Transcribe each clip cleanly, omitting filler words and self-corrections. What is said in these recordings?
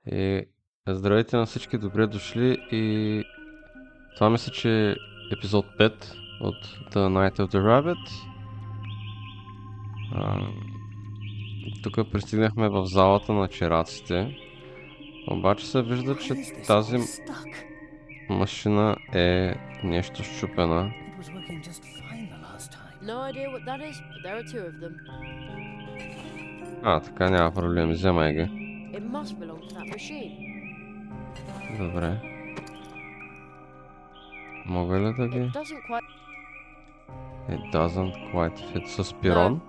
И здравейте на всички, добре дошли и това мисля, че е епизод 5 от The Night of the Rabbit. Тук пристигнахме в залата на чераците, обаче се вижда, че тази машина е нещо счупена. Така няма проблем, вземай ги. Добре. Мога ли да ги? It doesn't quite fit с пирон.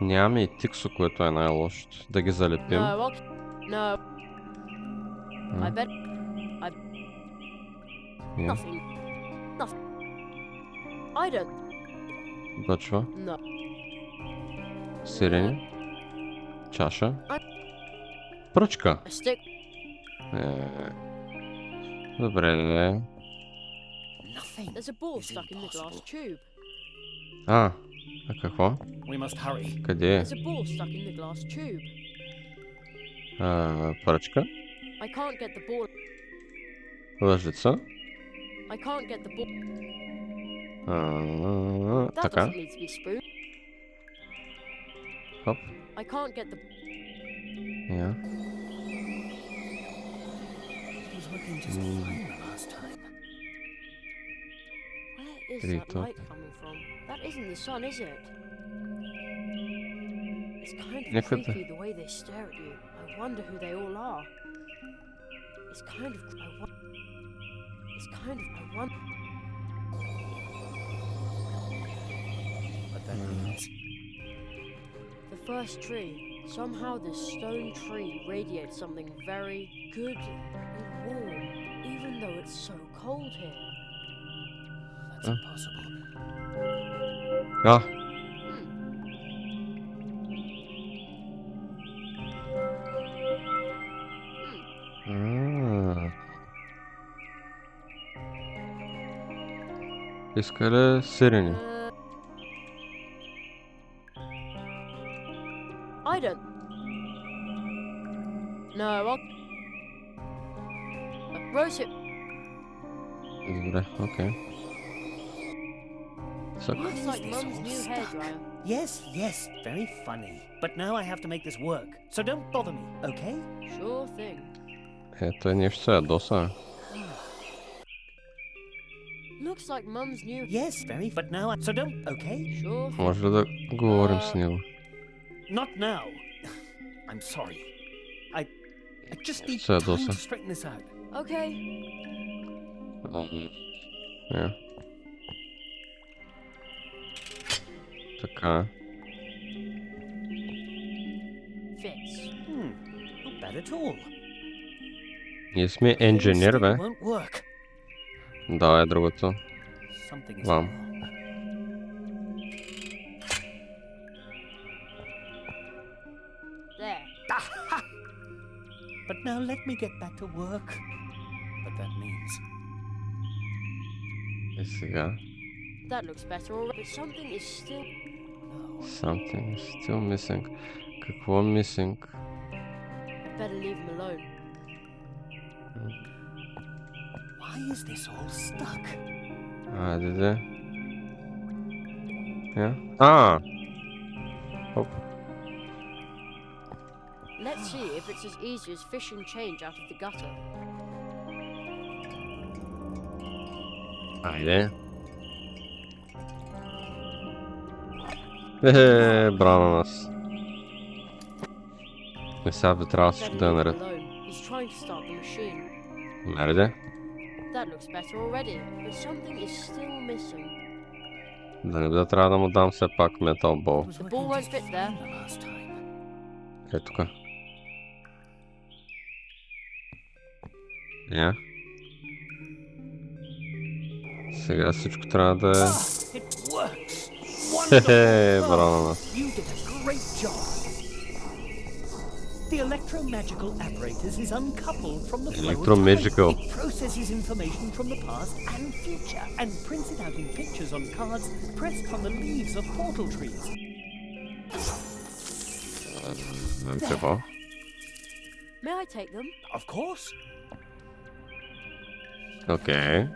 Нямаме и тиксо, което е най-лошото. Да ги залепим. Бъчва. Сирене. Чаша. Пръчка. Добре. А какво? Къде е? Пръчка. Лъжица. Така. Хоп. Я. Три топ. Някъде. The first tree. Somehow this stone tree radiates something very good and warm, even though it's so cold here. That's impossible. Иска ли сирене? I don't. No, I'll. Rose it. Добре, окей. Looks like Mum's new hairdryer. Yes, very funny. But now I have to make this work, so don't bother me, okay? Sure thing. Ето е нещо се ядоса. Looks like Mum's new. Yes, very. But now so don't. Okay. Sure thing. Може ли да говорим с него? Not now. I'm sorry. I just need Sad time also. to straighten this out. Okay. Yeah. Така. Fits. Not bad at all. Ние сме инженер, бе. Won't work. Да, е другото. Something is Вам. wrong. There. But now let me get back to work. But that means И сега. That looks better already. But something is still. Something is still missing. Какво missing? Better leave him alone. why is this all stuck? Айде. Я? Хоп. Let's see if it's as easy as fishing change out of the gutter. Айде. Браво на нас. И сега би трябвало всичко да е наред. He's trying to start the machine. Наред. That looks better already, but something is still missing. Да не би да трябва да му дам все пак метал бол. The ball won't fit there. Е тук. Я. Сега всичко трябва да е... Хе-хе, браво на нас. You did a great job. The electromagical apparatus is uncoupled from the flow of Electromagical. time. It processes information from the past and future and prints it out in pictures on cards pressed from the leaves of portal trees. Какво? May I take them? Of course. Окей.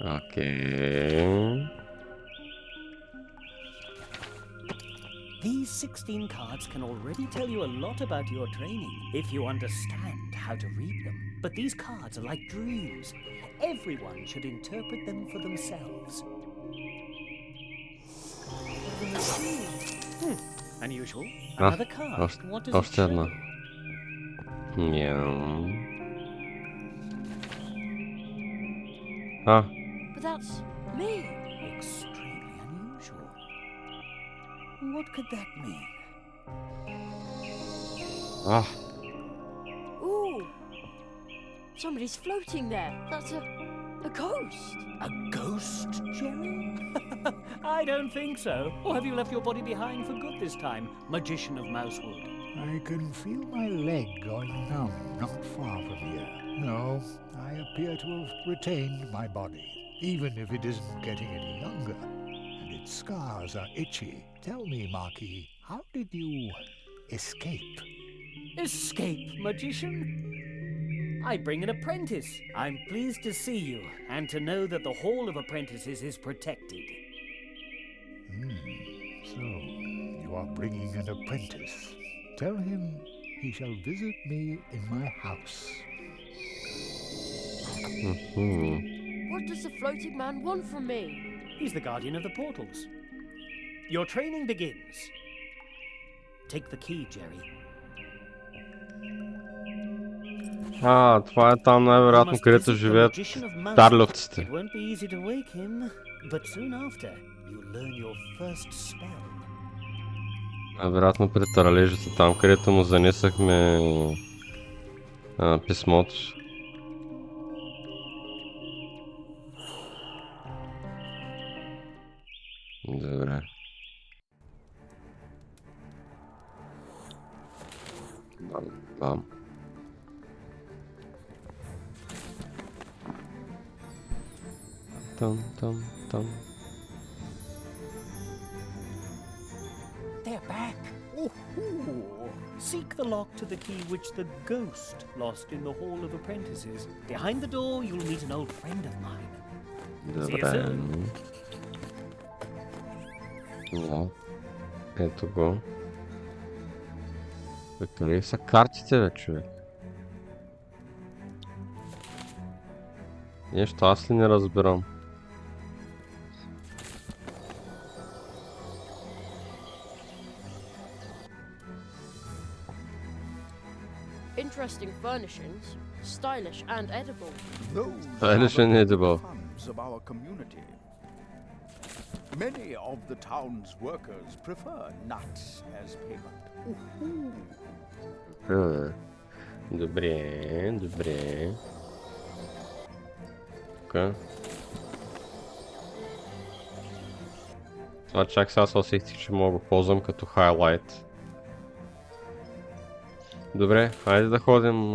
Окей. These 16 cards can already tell you a lot about your training if you understand how to read them. But these cards are like dreams. Everyone should interpret them for themselves. Unusual. Another card. What does it още една. show? Ням. But that's me. Extremely unusual. What could that mean? Ooh. Somebody's floating there. That's a ghost. A ghost, Jerry? I don't think so. Or have you left your body behind for good this time, magician of Mousewood? I can feel my leg going numb not far from here. No, I appear to have retained my body, even if it isn't getting any younger, and its scars are itchy. Tell me, Marquis, how did you escape? Escape, magician? I bring an apprentice. I'm pleased to see you, and to know that the Hall of Apprentices is protected. So, you are bringing an apprentice. Tell him he shall visit me in my house. What does the floating man want from me? He's the guardian of the portals. Your training begins. Take the key, Jerry. Това е там най-вероятно, където живеят тарловците. It won't be easy to wake him, but soon after you'll learn your first spell. Най-вероятно при таралежите, там където му занесахме писмото. Добре. Бам. Там. They're back. Ooh. Seek the lock to the key which the ghost lost in the Hall of Apprentices. Behind the door, you'll meet an old friend of mine. See you Добре. soon. Да. Ето го. Къде са картите, бе, човек? Нещо аз ли не разбирам? Interesting furnishings, stylish and edible. Stylish and edible. Funds of our community. Many of the town's workers prefer nuts as payment. Добре. Тука. Това чак сега се усетих, че мога да ползвам като хайлайт. Добре, хайде да ходим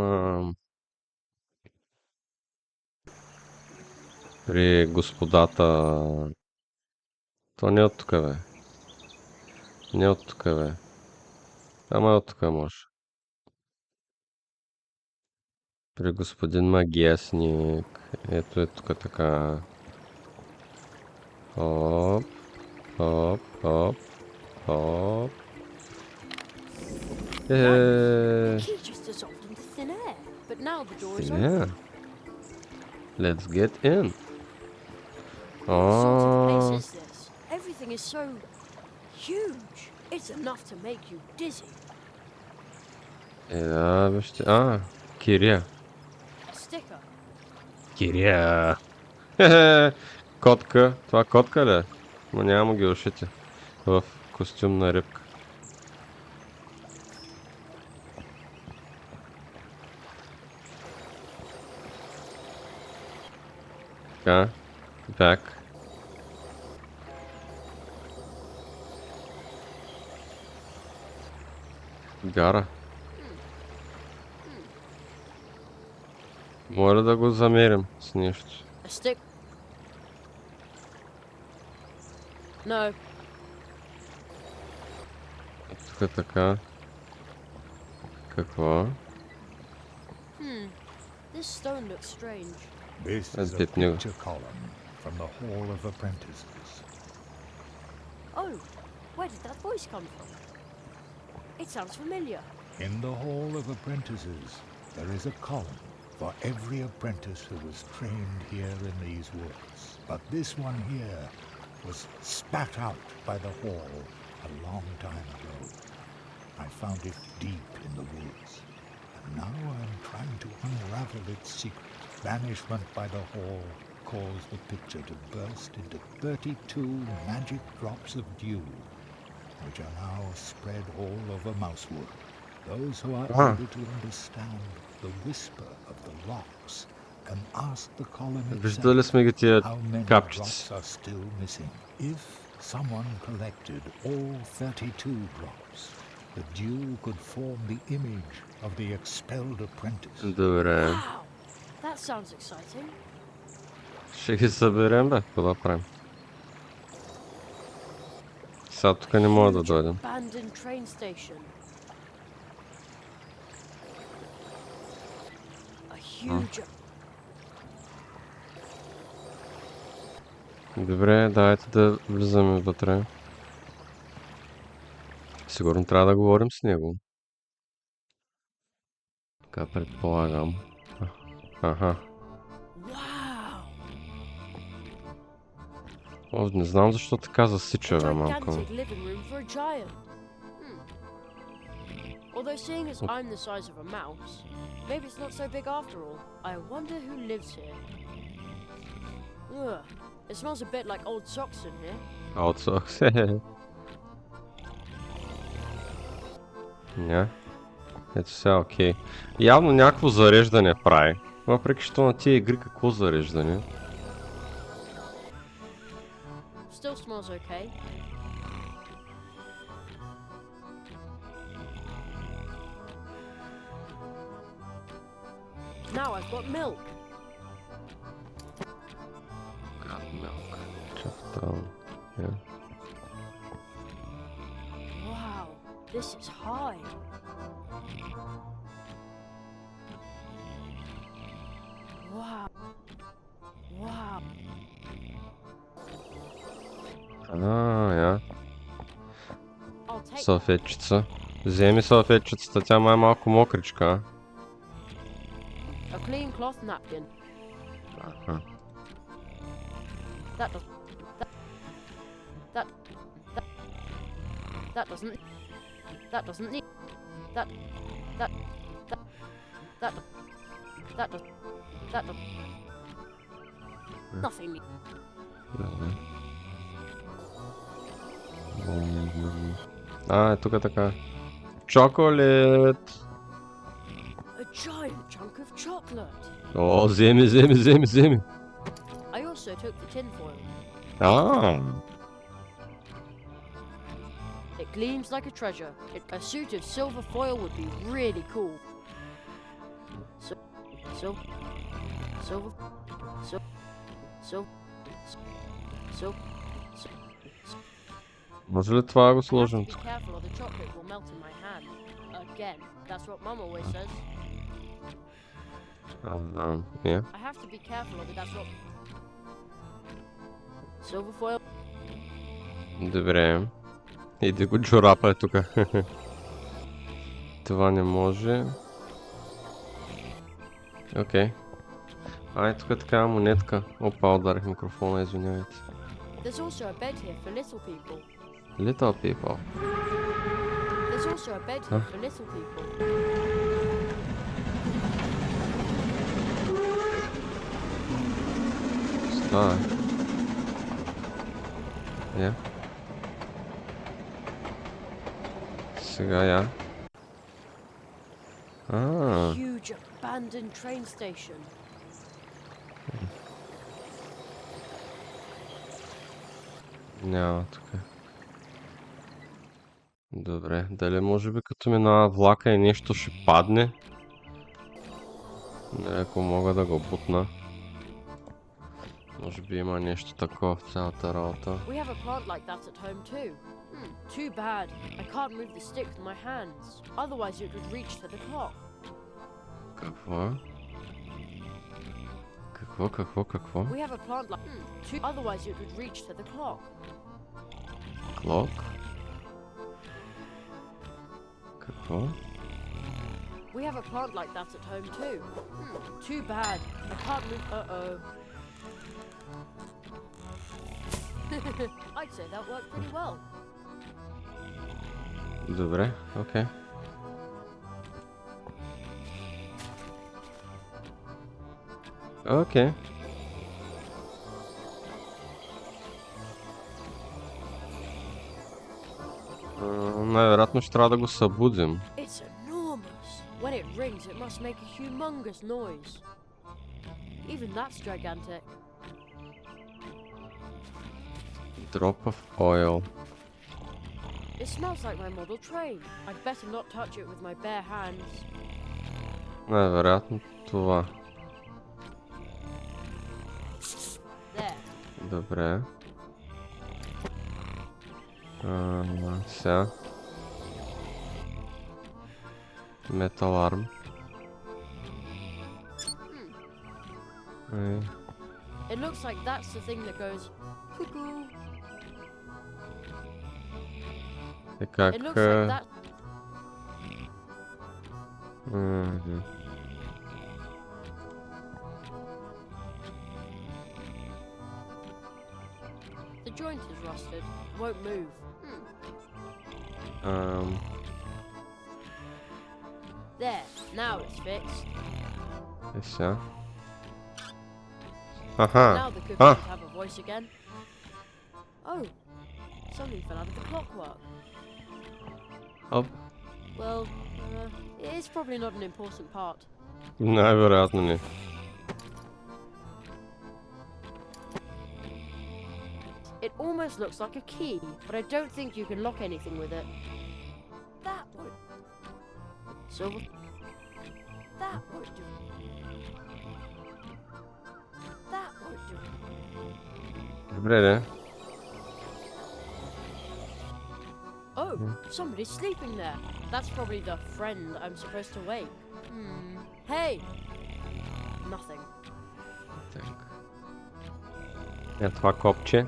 при господата. То не е от тук, бе. Не е от тук, бе. Ама е от тук може. При господин магьосник. Ето е тук така. Хоп. He just dissolved into thin air, but now the door is Yeah. open. Let's get in. What sort of place is this? Everything is so huge. It's enough to make you dizzy. Да, вижте. Кирия. A sticker. Кирия. Котка. Това котка ли? Но няма ги ушите. В костюм на рибка. Така. Back. Гара. Моля да го замерим с нещо. A stick. No. Тук така. Какво? This stone looks strange. This is a Пипни го. picture column from the Hall of Apprentices. Oh, where did that voice come from? It sounds familiar. In the Hall of Apprentices, there is a column for every apprentice who was trained here in these woods. But this one here was spat out by the hall a long time ago. I found it deep in the woods, and now I'm trying to unravel its secret. Banishment by the hall caused the picture to burst into 32 magic drops of dew, which are now spread all over Mousewood. Those who are able to understand the whisper of the rocks can ask the column Виждали itself сме ги тия how many капчици. drops are still missing. If someone collected all 32 drops, the dew could form the image of the expelled apprentice. Добре. Wow, that sounds exciting. Ще ги съберем, бе. Какво да правим? Сега тук не мога да дойдем. Abandoned train station. A huge. Добре, дайте да влизаме вътре. Сигурно трябва да говорим с него. Така предполагам. Аха. Wow. О, не знам защо така засича, бе, малко. Gigantic living room for a giant. Although seeing as I'm the size of a mouse, maybe it's not so big after all. I wonder who lives here. Ugh, it smells a bit like old socks in here. Аутсокс. Ня. Ето сега, окей. Явно някакво зареждане прави. Въпреки що на тия игри какво зареждане? Still smells okay. Now I've got milk. Got milk. Чафтал. Yeah. Wow, this is high. Wow. Wow. Я. I'll take Салфетчица. Вземи салфетчицата, тя май е малко мокричка. a clean cloth napkin. Аха. That does that doesn't need that does nothing need. Е тук е така. Чоколет! A giant chunk of chocolate. О, вземи. I also took the tin foil. It gleams like a treasure. A suit of silver foil would be really cool. Може ли това да го I have to сложим be тук? careful or the chocolate will melt in my hand. Again, that's what Mum always says. Yeah. I have to be careful or that's what... Silver foil. Добре. Иди го джорапа е тук. Това не може. Окей. Ай, тук е такава монетка. Опа, ударих микрофона, извинявайте. There's also a bed here for little people. Little people. There's also a bed here for little people. Става. Я. Сега я. Huge abandoned train station. Няма тук. Добре, дали може би като минава влака и нещо ще падне? Не, ако мога да го бутна. Може би има нещо такова в цялата работа. We have a plant like that at home too. Too bad. I can't move the stick with my hands. Otherwise it would reach to the clock. Какво? Какво? We have a plant like otherwise it would reach to the clock. Clock? Какво? We have a plant like that at home too. Too bad. I can't move. Uh-oh. I'd say that worked pretty well. Добре, окей. Окей. Най-вероятно ще трябва да го събудим. It's enormous. When it rings, it must make a humongous noise. Even that's gigantic. Drop of oil. It smells like my model train. I'd better not touch it with my bare hands. Най-вероятно това. There. Добре. Сега. Metal arm. It looks like that's the thing that goes cuckoo. И как... It looks like that. The joint is rusted. Won't move. There. Now it's fixed. И сега. Аха. Now the cookie should have a voice again. Oh, something fell out of the clockwork. Оп. Well, it's probably not an important part. Най-вероятно не. It almost looks like a key, but I don't think you can lock anything with it. That would. Silver. That would do. That would do. Добре, де. Oh, somebody's sleeping there. That's probably the friend I'm supposed to wake. Hey! Nothing. Так. Е, това копче.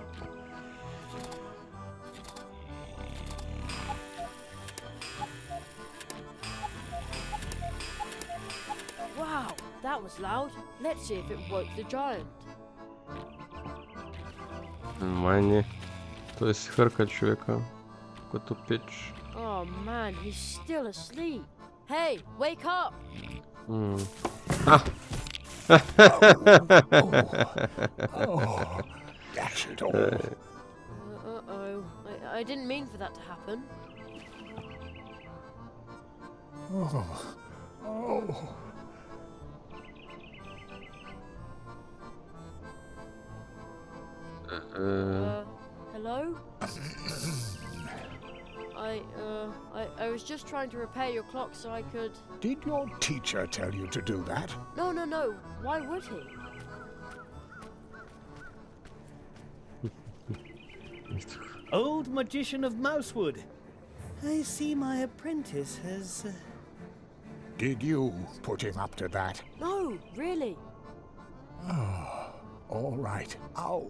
Wow, that was loud. Let's see if it woke the giant. Внимание. Той си хърка човека. Като пич. Oh man, he's still asleep. Hey, wake up! Oh, dash it all. Uh-oh. I didn't mean for that to happen. Oh. Hello? I was just trying to repair your clock so I could... Did your teacher tell you to do that? No. Why would he? Old magician of Mousewood. I see my apprentice has... Did you put him up to that? No, really. All right. Ow,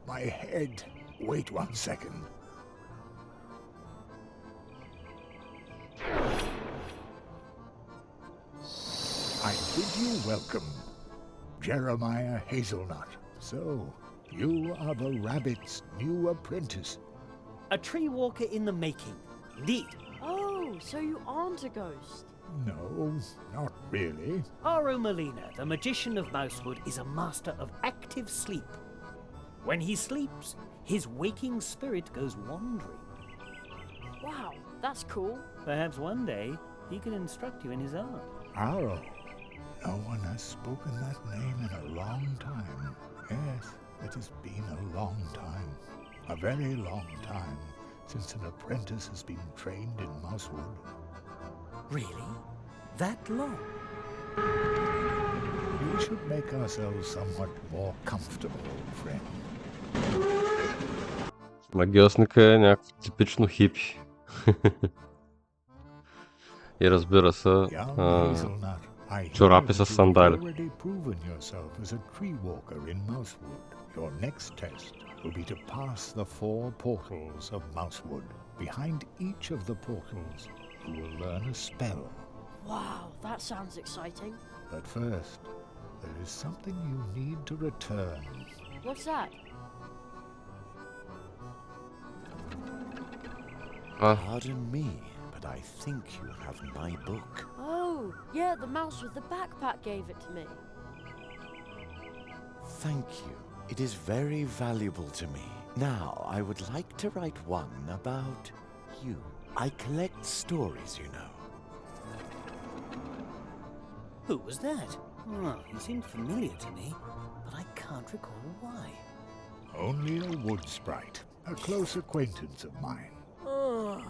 my head. Wait 1 second. I bid you welcome, Jeremiah Hazelnut. So, you are the rabbit's new apprentice. A tree walker in the making. Indeed. Oh, so you aren't a ghost. No, not really. Aro Molina, the magician of Mousewood, is a master of active sleep. When he sleeps, his waking spirit goes wandering. Wow, that's cool. Perhaps one day he can instruct you in his art. Aro. No one has spoken that name in a long time. Yes, it has been a long time. A very long time since an apprentice has been trained in Mousewood. Really? That long? We should make ourselves somewhat more comfortable, friend. Магьосника е някакво типично хипи. И разбира се, Young Hazelnut, I hear чорапи that с you've сандали. already proven yourself as a tree walker in Mousewood. Your next test will be to pass the 4 portals of Mousewood. Behind each of the portals, you will learn a spell. Wow, that sounds exciting. But first, there is something you need to return. What's that? Pardon me, but I think you have my book. Oh, yeah, the mouse with the backpack gave it to me. Thank you. It is very valuable to me. Now, I would like to write one about you. I collect stories, you know. Who was that? Oh, he seemed familiar to me, but I can't recall why. Only a wood sprite, a close acquaintance of mine. Oh.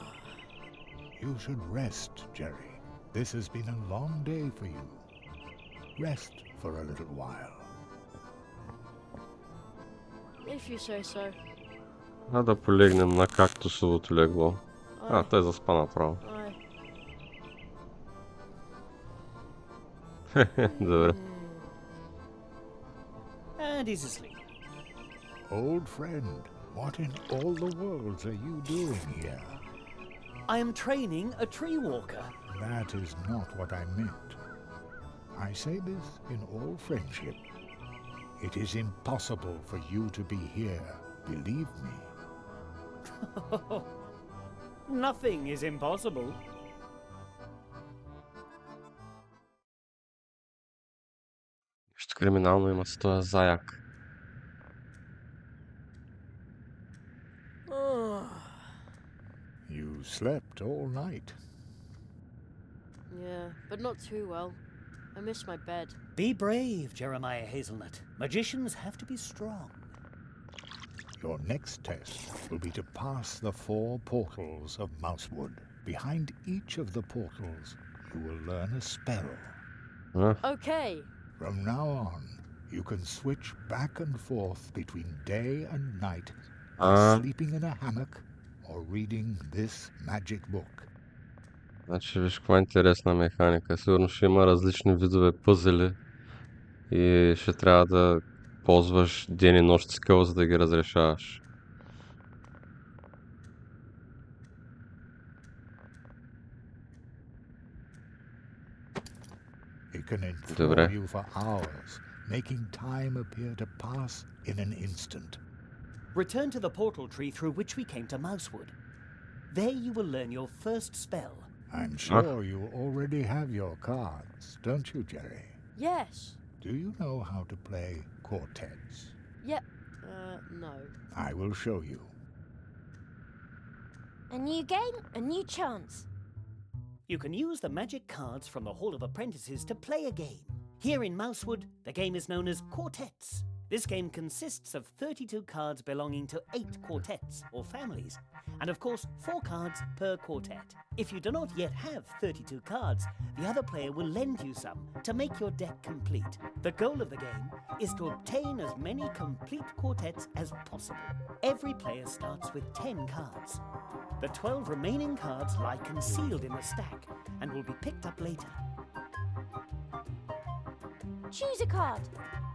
You should rest, Jerry. This has been a long day for you. Rest for a little while. If you say so. А да полегнем на кактусовото легло. Той заспа направо. Добре. And he's asleep. Old friend, what in all the worlds are you doing here? I am training a tree walker. That is not what I meant. I say this in all friendship. It is impossible for you to be here, believe me. Nothing is impossible. Нещо криминално има с този заяк. You slept all night. Yeah, but not too well. I miss my bed. Be brave, Jeremiah Hazelnut. Magicians have to be strong. Your next test will be to pass the 4 portals of Mousewood. Behind each of the portals, you will learn a spell. Okay. From now on, you can switch back and forth between day and night by sleeping in a hammock or reading this magic book. Значи виж каква интересна механика. Сигурно ще има различни видове пъзели и ще трябва да ползваш ден и нощ скъл, за да ги разрешаваш. It can enthrall you for hours, making time appear to pass in an instant. Return to the portal tree through which we came to Mousewood. There you will learn your first spell. I'm sure you already have your cards, don't you, Jerry? Yes. Do you know how to play quartets? Yep. No. I will show you. A new game, a new chance. You can use the magic cards from the Hall of Apprentices to play a game. Here in Mousewood, the game is known as quartets. This game consists of 32 cards belonging to 8 quartets, or families, and of course 4 cards per quartet. If you do not yet have 32 cards, the other player will lend you some to make your deck complete. The goal of the game is to obtain as many complete quartets as possible. Every player starts with 10 cards. The 12 remaining cards lie concealed in the stack and will be picked up later. Choose a card.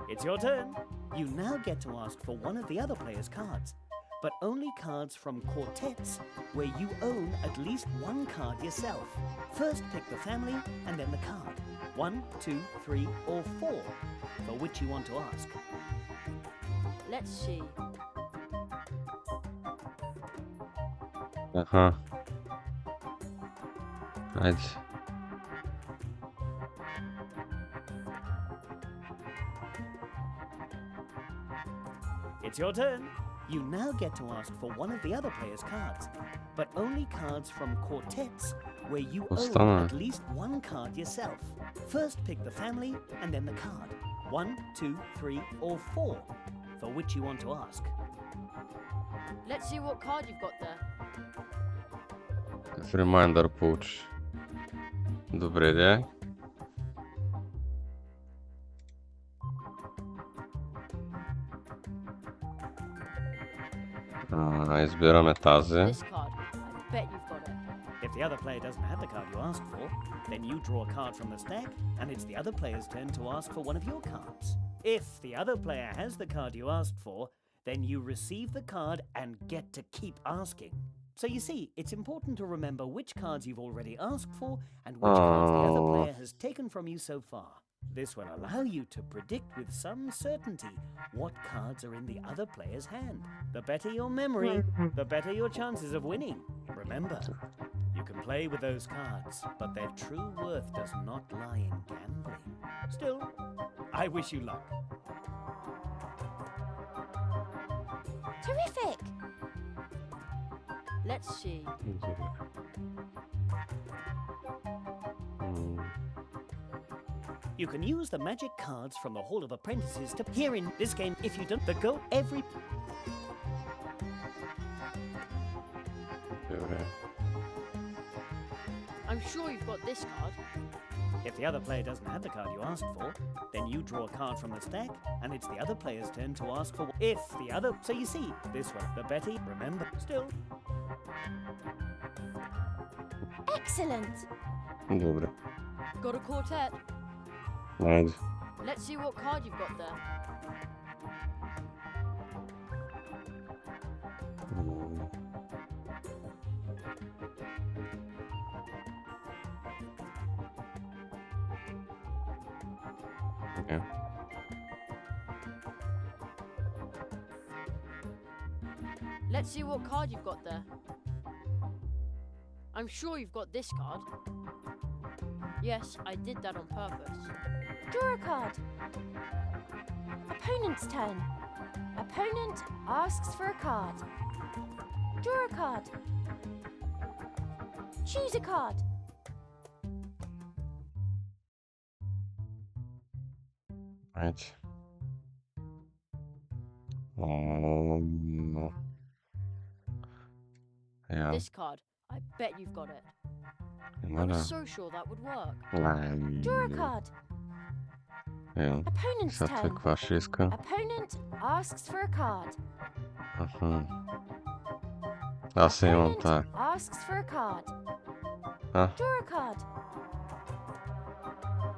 It's your turn. You now get to ask for one of the other player's cards, but only cards from quartets where you own at least 1 card yourself. First pick the family and then the card. 1, 2, 3, or 4 for which you want to ask. Let's see. Айде. It's your turn. You now get to ask for one of the other player's cards, but only cards from quartets where you own at least 1 card yourself. First pick the family and then the card. 1, 2, 3, or 4 for which you want to ask. Let's see what card you've got there. С ремайндър получи. Добре, де. Избираме тази. This card. I bet you've got it. If the other player doesn't have the card you asked for, then you draw a card from the stack, and it's the other player's turn to ask for one of your cards. If the other player has the card you asked for, then you receive the card and get to keep asking. So you see, it's important to remember which cards you've already asked for and which cards the other player has taken from you so far. This will allow you to predict with some certainty what cards are in the other player's hand. The better your memory, the better your chances of winning. Remember, you can play with those cards, but their true worth does not lie in gambling. Still, I wish you luck. Terrific! Let's see. You can use the magic cards from the Hall of Apprentices to here in this game. If you don't, the go every. Добре. I'm sure you've got this card. If the other player doesn't have the card you asked for, then you draw a card from the stack, and it's the other player's turn to ask for. If the other, so you see, this one, the Betty. Remember, still. Excellent! Добре. Got a quartet. Айде. Let's see what card you've got there. Okay. Let's see what card you've got there. I'm sure you've got this card. Yes, I did that on purpose. Draw a card. Opponent's turn. Opponent asks for a card. Draw a card. Choose a card. Айде. Ja, This card. I bet you've got it. I има was да. so sure that would work. Draw a card. Ja. Opponent's Сега той turn. каква ще иска? Opponent asks for a card. Аха. Аз имам Opponent тая. asks for a card. А, Draw a card.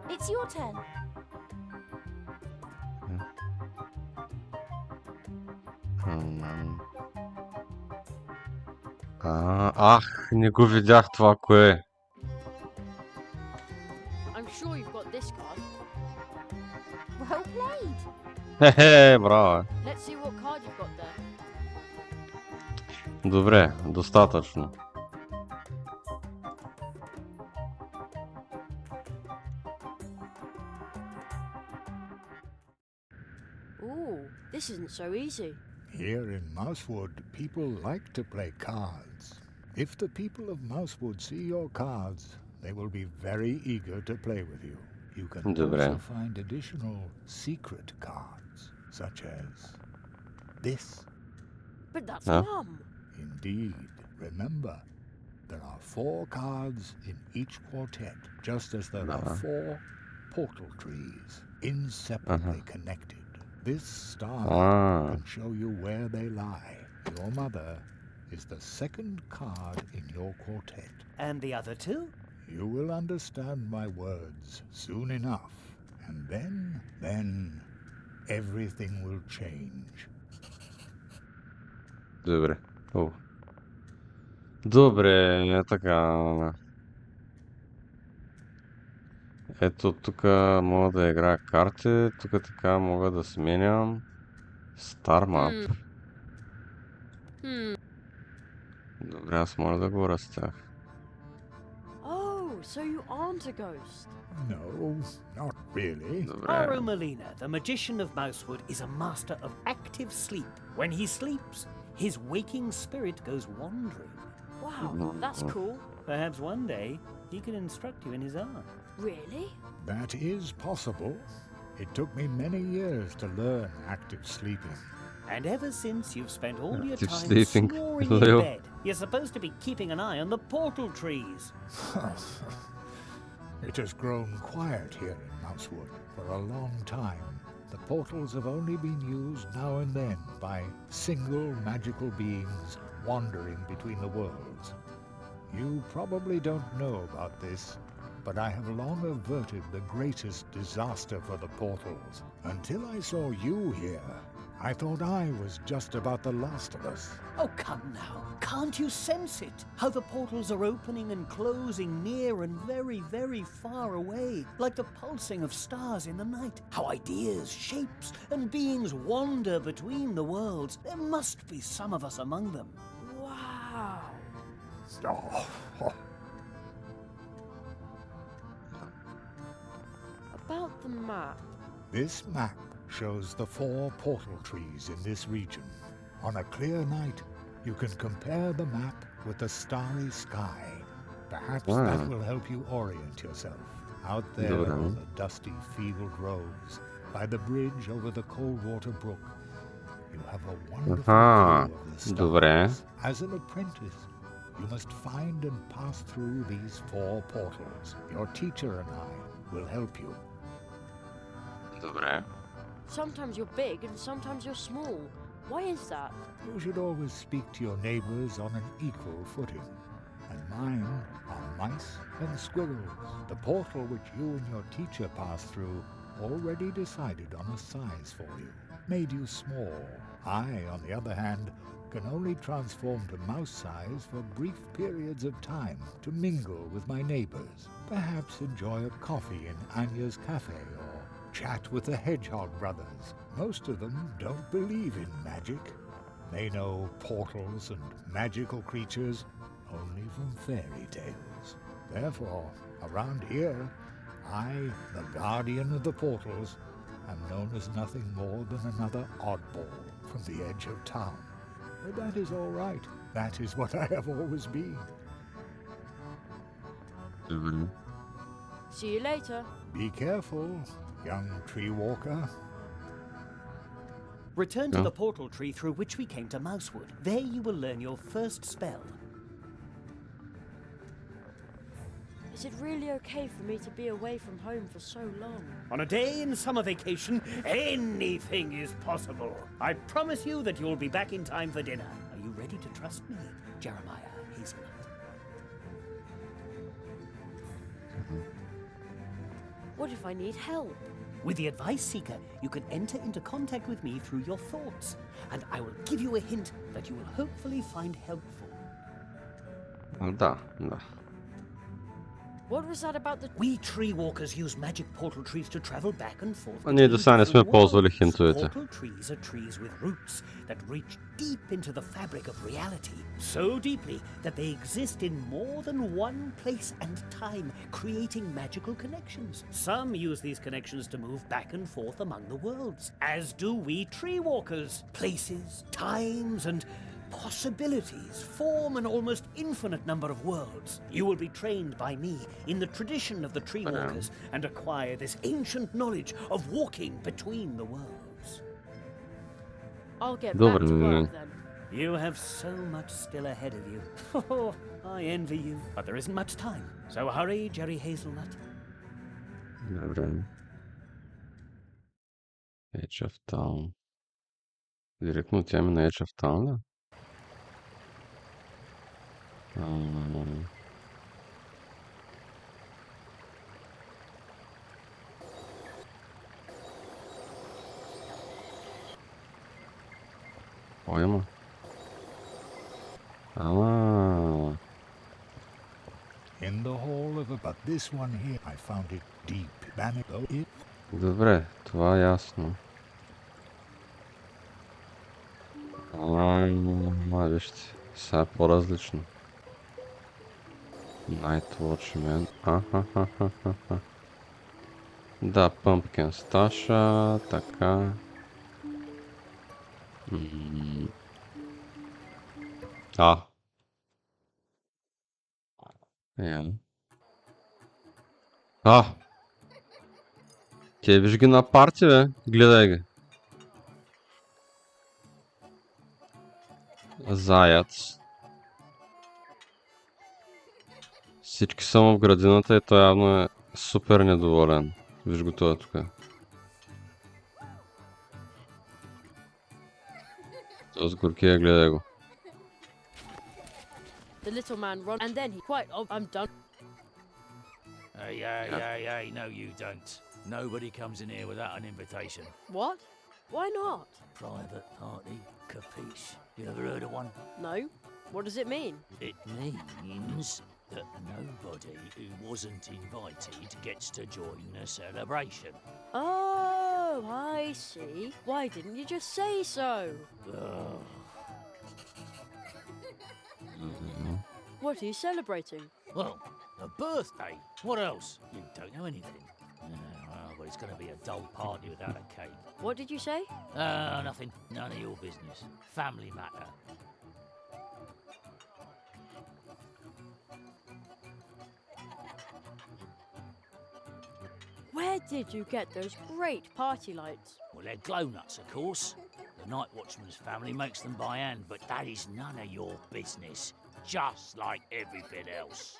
It's your turn. м. Ах, не го видях това кое. I'm sure you've got this card. Well played. Хе-хе, браво. Let's see what card you've got there. Добре, достатъчно. Ooh, this isn't so easy. Here in Mousewood, people like to play cards. If the people of Mousewood see your cards, they will be very eager to play with you. You can Добре. also find additional secret cards, such as this. But that's Huh? Mum. Indeed. Remember, there are 4 cards in each quartet, just as there are 4 portal trees, inseparably connected. This star Ah. can show you where they lie. Your mother is the second card in your quartet. And the other two? You will understand my words soon enough, and then everything will change. Добре. О. Добре, така. Ето тук мога да играя карти, тук така мога да сменям Star Map. Добре, аз мога да говоря с тях. Oh, so you aren't a ghost. No, not really. Добре. Aro Molina, the magician of Mousewood, is a master of active sleep. When he sleeps, his waking spirit goes wandering. Wow, that's cool. Perhaps one day he can instruct you in his art. Really? That is possible. It took me many years to learn active sleeping. And ever since you've spent all your Active time sleeping. snoring in Leo. bed, you're supposed to be keeping an eye on the portal trees. It has grown quiet here in Mousewood for a long time. The portals have only been used now and then by single magical beings wandering between the worlds. You probably don't know about this, but I have long averted the greatest disaster for the portals. Until I saw you here, I thought I was just about the last of us. Oh, come now. Can't you sense it? How the portals are opening and closing near and very, very far away, like the pulsing of stars in the night. How ideas, shapes, and beings wander between the worlds. There must be some of us among them. Wow. Oh, About the map. This map shows the 4 portal trees in this region. On a clear night, you can compare the map with the starry sky. Perhaps that will help you orient yourself. Out there on the dusty field roads, by the bridge over the Coldwater Brook, you have a wonderful view of the stars. As an apprentice, you must find and pass through these 4 portals. Your teacher and I will help you. Добре. Sometimes you're big and sometimes you're small. Why is that? You should always speak to your neighbors on an equal footing. And mine are mice and squirrels. The portal which you and your teacher passed through already decided on a size for you, made you small. I, on the other hand, can only transform to mouse size for brief periods of time to mingle with my neighbors. Perhaps enjoy a coffee in Anya's cafe or chat with the Hedgehog brothers. Most of them don't believe in magic. They know portals and magical creatures only from fairy tales. Therefore, around here, I, the guardian of the portals, am known as nothing more than another oddball from the edge of town. But that is all right. That is what I have always been. See you later. Be careful, young tree walker. Return to the portal tree through which we came to Mousewood. There you will learn your first spell. Is it really okay for me to be away from home for so long? On a day in summer vacation, anything is possible. I promise you that you'll be back in time for dinner. Are you ready to trust me, Jeremiah Hazelnut? What if I need help? With the Advice Seeker, you can enter into contact with me through your thoughts, and I will give you a hint that you will hopefully find helpful. Да. What was that about the... We tree walkers use magic portal trees to travel back and forth. А ние до сега не сме ползвали хинтовете. Portal trees are trees with roots that reach deep into the fabric of reality, so deeply that they exist in more than one place and time, creating magical connections. Some use these connections to move back and forth among the worlds, as do we tree walkers. Places, times, and possibilities form an almost infinite number of worlds. You will be trained by me in the tradition of the tree walkers and acquire this ancient knowledge of walking between the worlds. I'll get back to work then. You have so much still ahead of you. Oh, I envy you. But there isn't much time. So hurry, Jerry Hazelnut. Добре. Edge of Town. Директно отиваме на Edge of Town, да? Поема. In the hall of but this one here, I found it deep. Добре, това е ясно. Вижте, сега е по-различно. Night Watchman. Да, Pumpkin Stash, така. Ти виж ги на парти, бе. Гледай ги. Заяц. Всички са в градината и той явно е супер недоволен. Виж го това тук. Този горкия, гледай го. The little man runs, and then he quite. Oh, I'm done. Hey, no you don't. Nobody comes in here without an invitation. What? Why not? Private party, capiche? You ever heard of one? No. What does it mean? It means that nobody who wasn't invited gets to join the celebration. Oh, I see. Why didn't you just say so? Ugh. What are you celebrating? Well, a birthday. What else? You don't know anything. Well, it's going to be a dull party without a cake. What did you say? Nothing. None of your business. Family matter. Where did you get those great party lights? Well, they're glow nuts, of course. The night watchman's family makes them by hand, but that is none of your business. Just like everything else.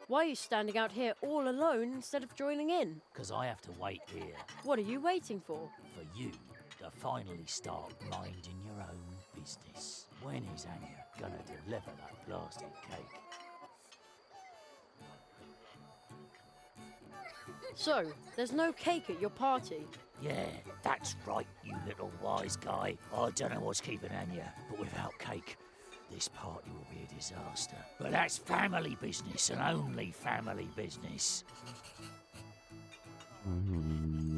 Why are you standing out here all alone instead of joining in? Because I have to wait here What are you waiting for? for you to finally start minding your own business. When is Anya gonna deliver that blasted cake? So, there's no cake at your party. Yeah, that's right, you little wise guy. I don't know what's keeping Anya, but without cake, this party will be a disaster. But that's family business and only family business.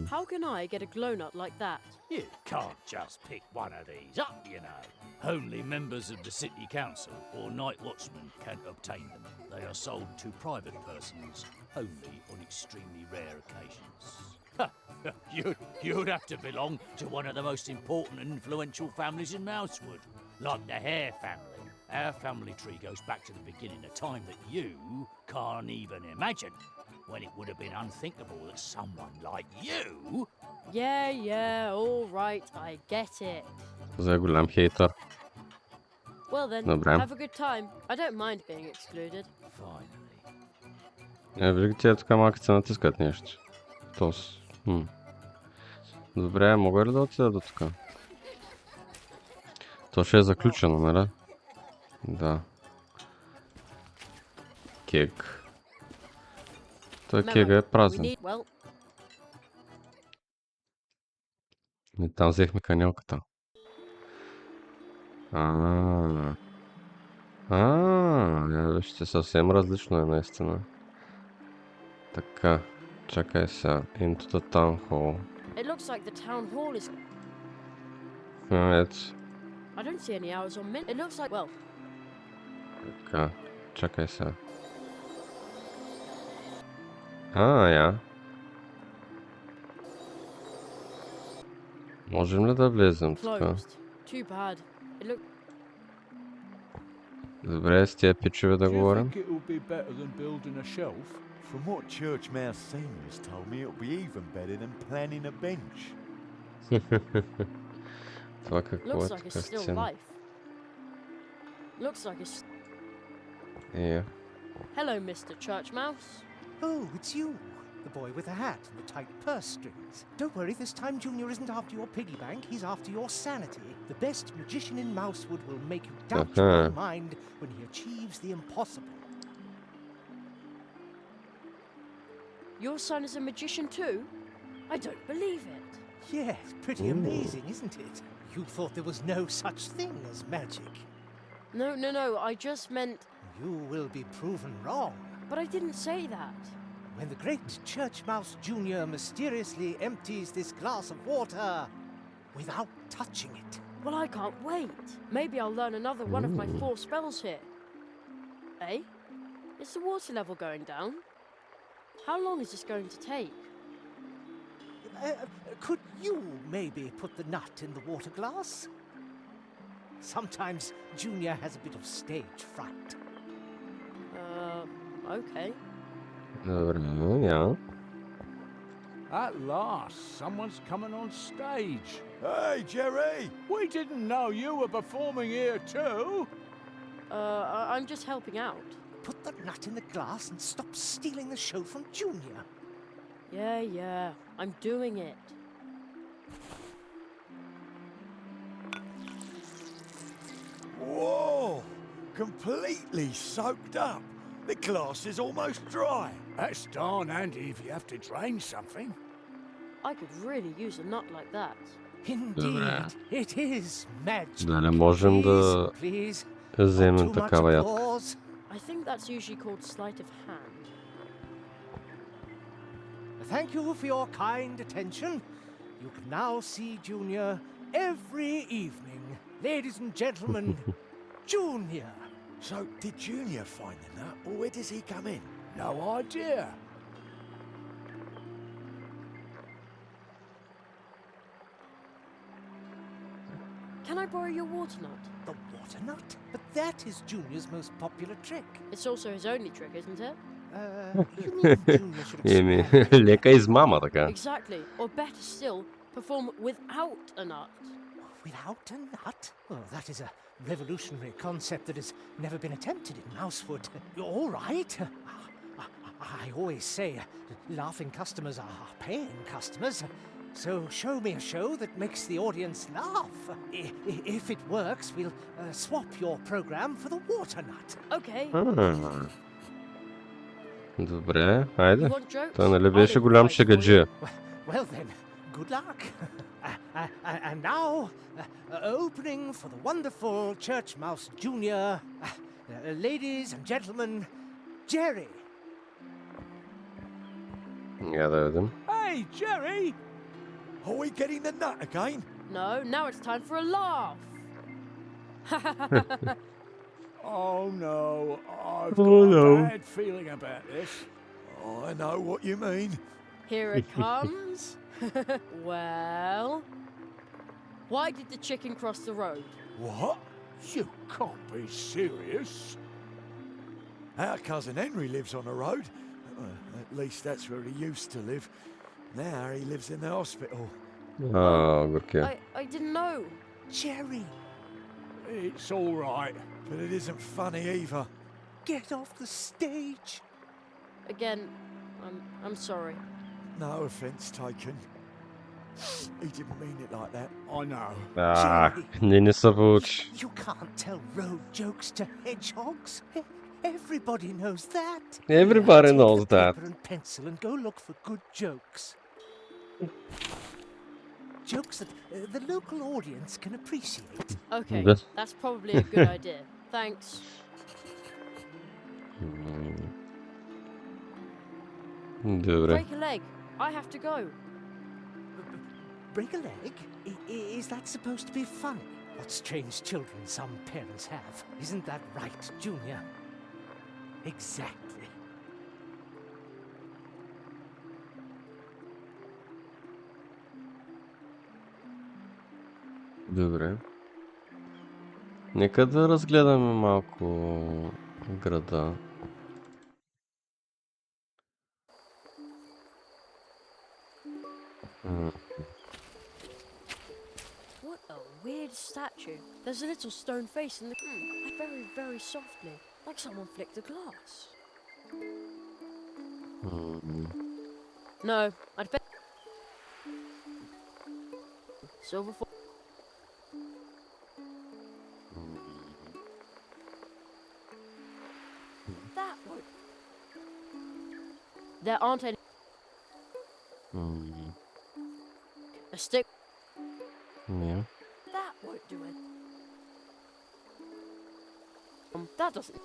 How can I get a glow nut like that? You can't just pick one of these up, you know. Only members of the city council or night watchmen can obtain them. They are sold to private persons only on extremely rare occasions. You'd have to belong to one of the most important and influential families in Mousewood, like the Hare family. Our family tree goes back to the beginning, a time that you can't even imagine, when it would have been unthinkable that someone like you... Yeah, all right, I get it. За голям хейтър. Well then, Добре. have a good time. I don't mind being excluded. Finally. Виждате, те тук малко се натискат нещо. Тос. Добре, мога ли да отида до тук? То ще е заключено, нали? Да. Кек. Той кега е We празен. need, well, И там взехме канелката. Вижте, съвсем различно е наистина. Така, чакай сега. Into the town hall. it looks like the town hall is... Ето. I don't see any hours on min... It looks like, well, Така, чакай сега. Я. Можем ли да влезем тук? closed. Too bad. It look... Добре, с тия пичове да говорим. It'll be better than building a shelf? From what Church Mouse Seniors told me, it'll be even better than planning a bench. Това какво Looks е like a тук still сцена? life. Looks like a... Hello, Mr. Church Mouse. Oh, it's you. The boy with the hat and the tight purse strings. Don't worry, this time Junior isn't after your piggy bank, he's after your sanity. The best magician in Mousewood will make you doubt your own mind when he achieves the impossible. Your son is a magician too? I don't believe it. Yes, pretty amazing, isn't it? You thought there was no such thing as magic. No, I just meant... You will be proven wrong. But I didn't say that. When the great Church Mouse Jr. mysteriously empties this glass of water without touching it. Well, I can't wait. Maybe I'll learn another one of my 4 spells here. Eh? Is the water level going down? How long is this going to take? Could you maybe put the nut in the water glass? Sometimes Junior has a bit of stage fright. Okay. Добре, я. At last, someone's coming on stage. Hey, Jerry! We didn't know you were performing here too. I'm just helping out. put the nut in the glass and stop stealing the show from Junior. Yeah, I'm doing it. Whoa! Completely soaked up. The glass is almost dry. That's darn handy if you have to drain something. I could really use a nut like that. Indeed, it is magic. Да не можем да Please, вземем not too much такава ядка. applause. I think that's usually called sleight of hand. Thank you for your kind attention. You can now see Junior every evening. Ladies and gentlemen, Junior. So, did Junior find the nut, or where does he come in? No idea. Can I borrow your water nut? The water nut? But that is Junior's most popular trick. It's also his only trick, isn't it? You mean Junior should Еми, expand? лека измама така. Exactly. Or better still, perform without a nut. Without a nut? Oh, that is a revolutionary concept that has never been attempted in Mousewood. All right. I always say, laughing customers are paying customers. So show me a show that makes the audience laugh. If it works, we'll swap your program for the water nut. Okay. Добре, You айде. want jokes? Той нали I'll беше голям improvise for you. шегаджия. Well then, good luck. And now, opening for the wonderful Church Mouse Junior, ladies and gentlemen, Jerry. Я да видим. Hey, Jerry! Are we getting the nut again? No, now it's time for a laugh. Oh no, I've Oh, got no. a bad feeling about this. I know what you mean. Here it comes. Well, why did the chicken cross the road? What? You can't be serious. Our cousin Henry lives on the road. At least that's where he used to live. Now he lives in the hospital. Горкия. I didn't know. Jerry, It's all right. But it isn't funny either. get off the stage. Again, I'm sorry. No offence taken. He didn't mean it like that. I know. Не се получи. You can't tell road jokes to hedgehogs. Everybody knows that. Everybody Take knows the that. paper and pencil and go look for good jokes. Jokes that the local audience can appreciate. Okay, Да. that's probably a good idea. Thanks. Добре. Break a leg. I have to go. Break a leg? Is that supposed to be funny? What strange children some parents have. Isn't that right, Junior? Exactly. Добре. Нека да разгледаме малко града. What a weird statue. There's a little stone face in the... very, very softly. Like someone flicked the glass. No, I'd bet... Silver foil. That won't... There aren't any... A stick... Ні. That won't do it. That doesn't...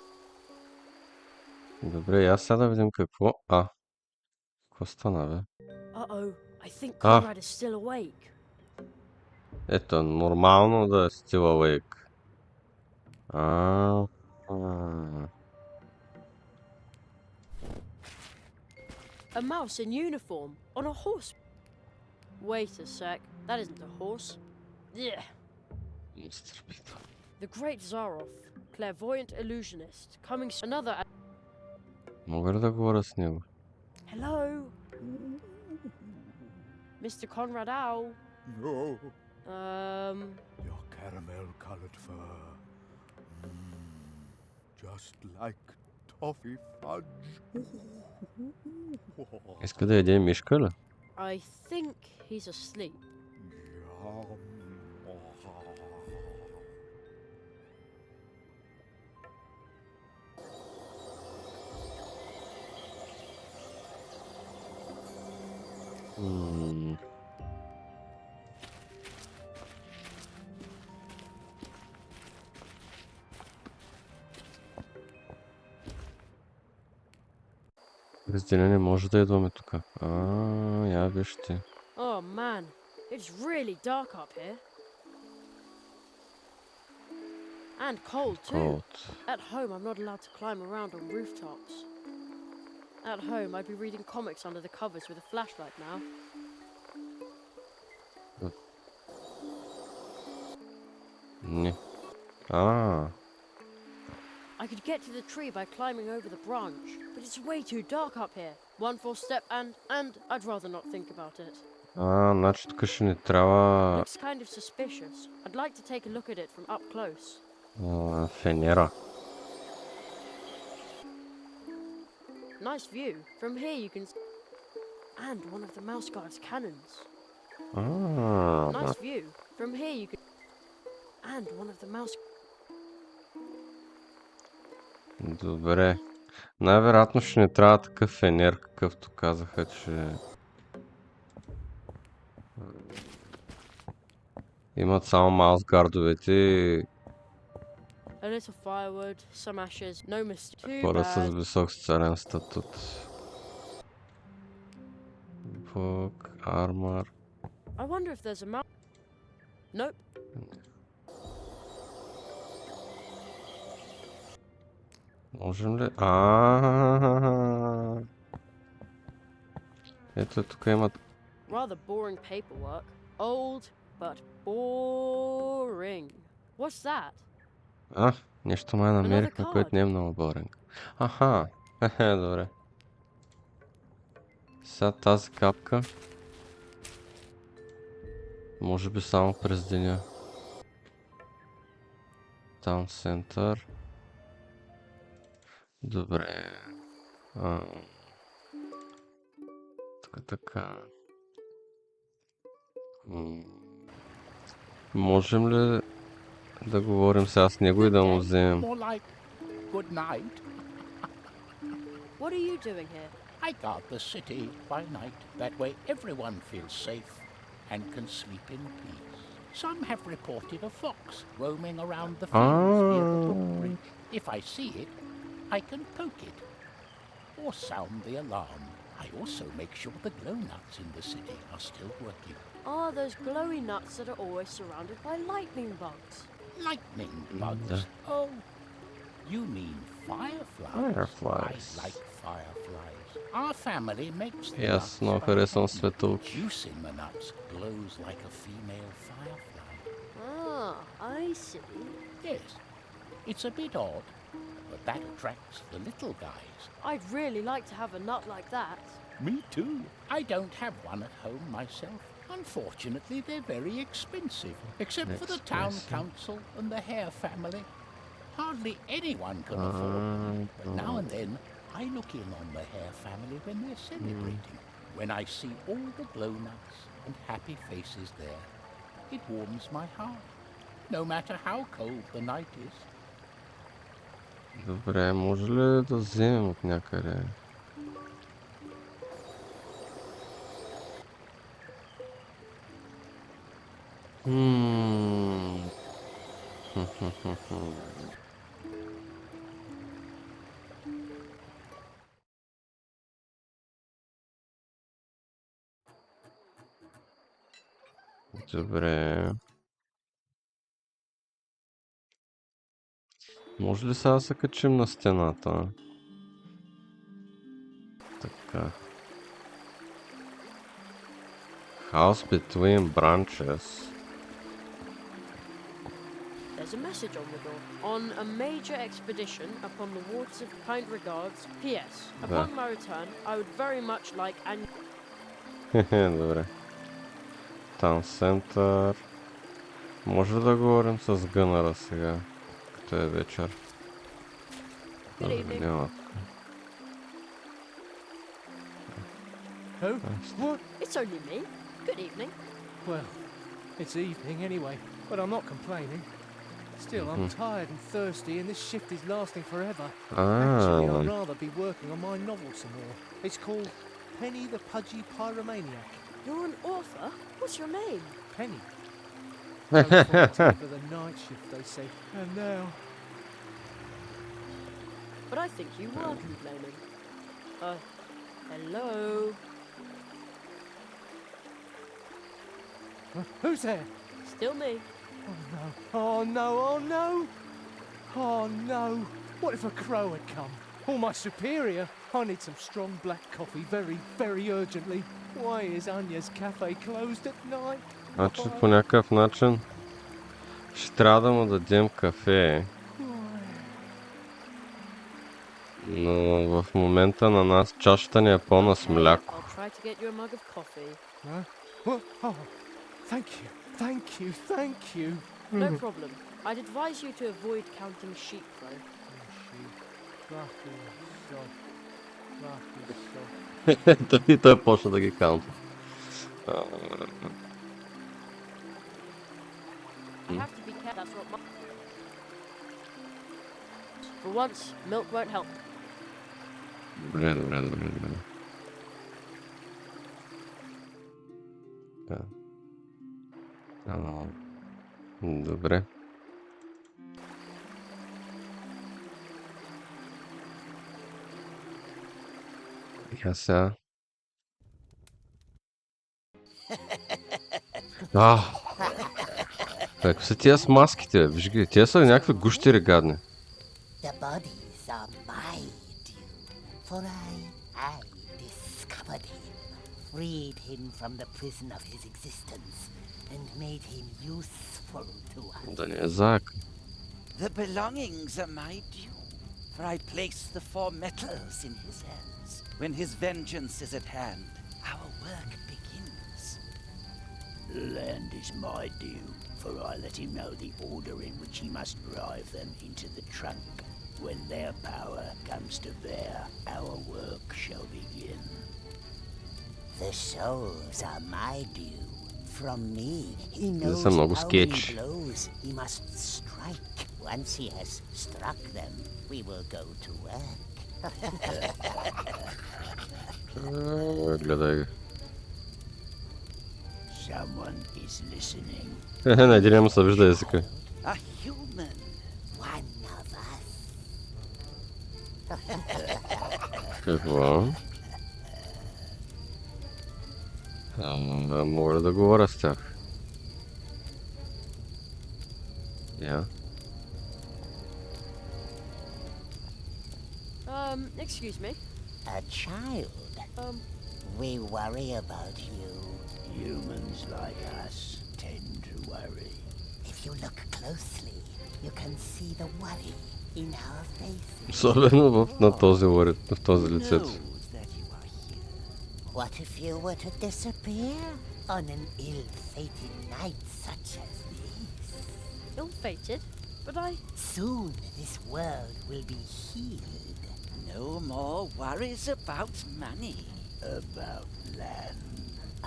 Добре, аз сега да видим какво... Какво стана, бе? Uh-oh, I think Ah. Conrad is still awake. Ето, нормално да е still awake. A mouse in uniform, on a horse. Wait a sec, that isn't a horse. Yeah. Мистер Питър. The great Zaroff, clairvoyant illusionist, coming another... Мога ли да говоря с него? Hello? Mr. Conrad Owl? No. Your caramel-colored fur. Just like toffee fudge. Иска да яде мишка ли? I think he's asleep. Yum. През деня не може да идваме тук. Я виж ти. Oh man, it's really dark up here. And cold too. Cold. At home, I'm not allowed to climb around on rooftops. At home, I'd be reading comics under the covers with a flashlight now. Не. I could get to the tree by climbing over the branch, but it's way too dark up here. One false step and I'd rather not think about it. Значи тук ще ни трябва Looks kind of suspicious. I'd like to take a look at it from up close. фенера. Nice view. From here you can and one of the mouse guard's cannons. Nice view. From here you can and one of the mouse. Добре. Най-вероятно ще ни трябва такъв фенер, какъвто казаха, че имат само маус гардовете и A little firewood, some ashes, no mistake. Too хора с bad. висок социален статут. Book, armor. I wonder if there's a mouse. Nope. Можем ли? Ето тук имат. Rather boring paperwork. Old, but boring. What's that? Нещо май намерихме, което не е много боринг. Добре. Сега тази капка. Може би само през деня. Таун център. Добре. Така. Можем ли да говорим сега с него и да му вземем? More like good night. What are you doing here? I guard the city by night. That way everyone feels safe and can sleep in peace. Some have reported a fox roaming around the fields near the footbridge. If I see it, I can poke it or sound the alarm. I also make sure the glow nuts in the city are still working. Those glowy nuts that are always surrounded by lightning bugs. Lightning bugs? Oh, you mean fireflies? Fireflies. I like fireflies. Our family makes the Ясно, nuts by харесвам hand. светулки. Juice in the nuts glows like a female firefly. I see. Yes, it's a bit odd, but that attracts the little guys. I'd really like to have a nut like that. Me too. I don't have one at home myself. Unfortunately, they're very expensive, except for the town council and the Hare family. Hardly anyone can afford, but now and then I look in on the Hare family when they're celebrating. When I see all the glow nuts and happy faces there, it warms my heart, no matter how cold the night is. Добре, може ли да вземем от някъде? Добре. Може ли сега да се качим на стената? Така. House between branches. There's a message on the door. On a major expedition upon the waters of kind regards, P.S. Upon my return, I would very much like an... Добре. Таун център. Може да говорим с гънъра сега, като е вечер. Няма. Who? What? It's only me. Good evening. Well, it's evening anyway, but I'm not complaining. Still, I'm tired and thirsty, and this shift is lasting forever. Actually, I'd rather be working on my novel some more. It's called Penny the Pudgy Pyromaniac. You're an author? What's your name? Penny. Don't fall for the night shift, they say. And now... But I think you were complaining. Hello? Who's there? Still me. Oh no, oh no! Oh no! What if a crow had come? Or my superior? I need some strong black coffee very, very urgently. Why is Anya's cafe closed at night? Значи по някакъв начин ще трябва да му дадем кафе. Но в момента на нас чашата ни е пълна с мляко. I'll try to get you a mug of coffee. Huh? What? Oh, thank you, thank you, thank you. No problem. I'd advise you to avoid counting sheep, though. И той почна да ги каунта. I have to be careful. That's what my... For once, milk won't help. Добре. Добре. Я сега... Какво са тия с маските, бе? Виж ги, тия са някакви гущери гадни. The bodies are my due, for I discovered him, freed him from the prison of his existence, and made him useful to us. Да не е заек. The belongings are my due, for I place the four metals in his hands. When his vengeance is at hand, our work begins. The land is my due, for I let him know the order in which he must drive them into the trunk. When their power comes to bear, our work shall begin. The souls are my due. From me, he knows са много how скетч. many blows he must strike. Once he has struck them, we will go to work. Гледай ги. Someone is listening. На един му се вижда езика. A human. One of us. Какво? Мога да говоря с тях. Я. Excuse me. A child. We worry about you. Humans like us tend to worry. If you look closely, you can see the worry in our faces. Особено на този ларит, в този лицето. Knows that you are here. What if you were to disappear on an ill-fated night such as this? Ill-fated? But I... Soon this world will be healed. No more worries about money. About land.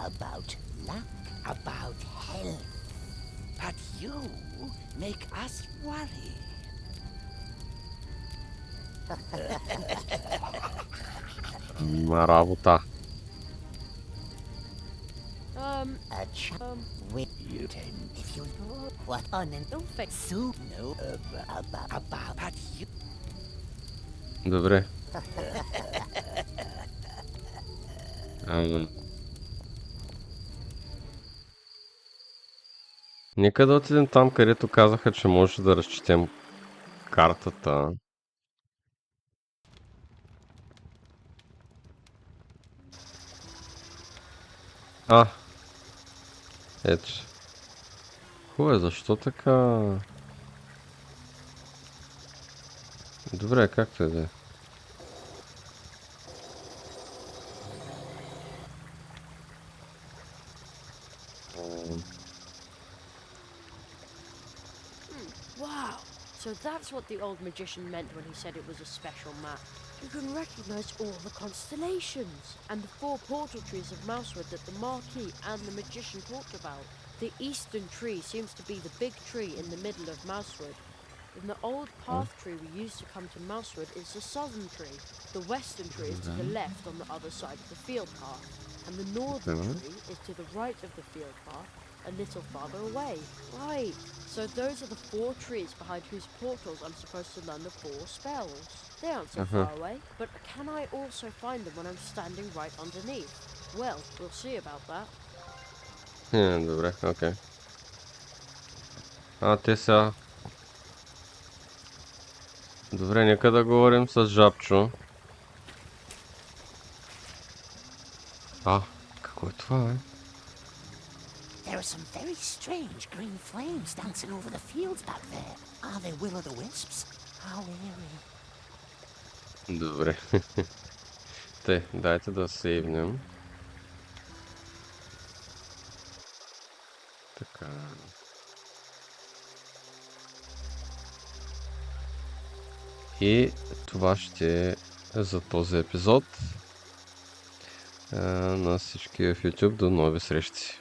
About luck. About health. But you make us worry. На работа. A child with You tend if you what on an ill-fated soon no about But you Добре. Нека да отидем там, където казаха, че може да разчетем картата. Ето. Хубаво, защо така... Добре, както е да е. Wow. So that's what the old magician meant when he said it was a special map. You can recognize all the constellations and the 4 portal trees of Mousewood that the Marquis and the Magician talked about. The eastern tree seems to be the big tree in the middle of Mousewood. And the old path tree we used to come to Mousewood is the southern tree. The western tree is to the left on the other side of the field path. And the northern tree is to the right of the field path, a little farther away. Right. So those are the 4 trees behind whose portals I'm supposed to learn the 4 spells. They aren't so far away, but can I also find them when I'm standing right underneath? Well, we'll see about that. Добре, окей. Те са... Добре, нека да говорим с Жабчо. Какво е това, бе? There are some very strange green flames dancing over the fields back there. Are they will-o'-the-wisps? How eerie. Добре. Дайте да сейвнем. Така. И това ще е за този епизод. На всички в YouTube. До нови срещи.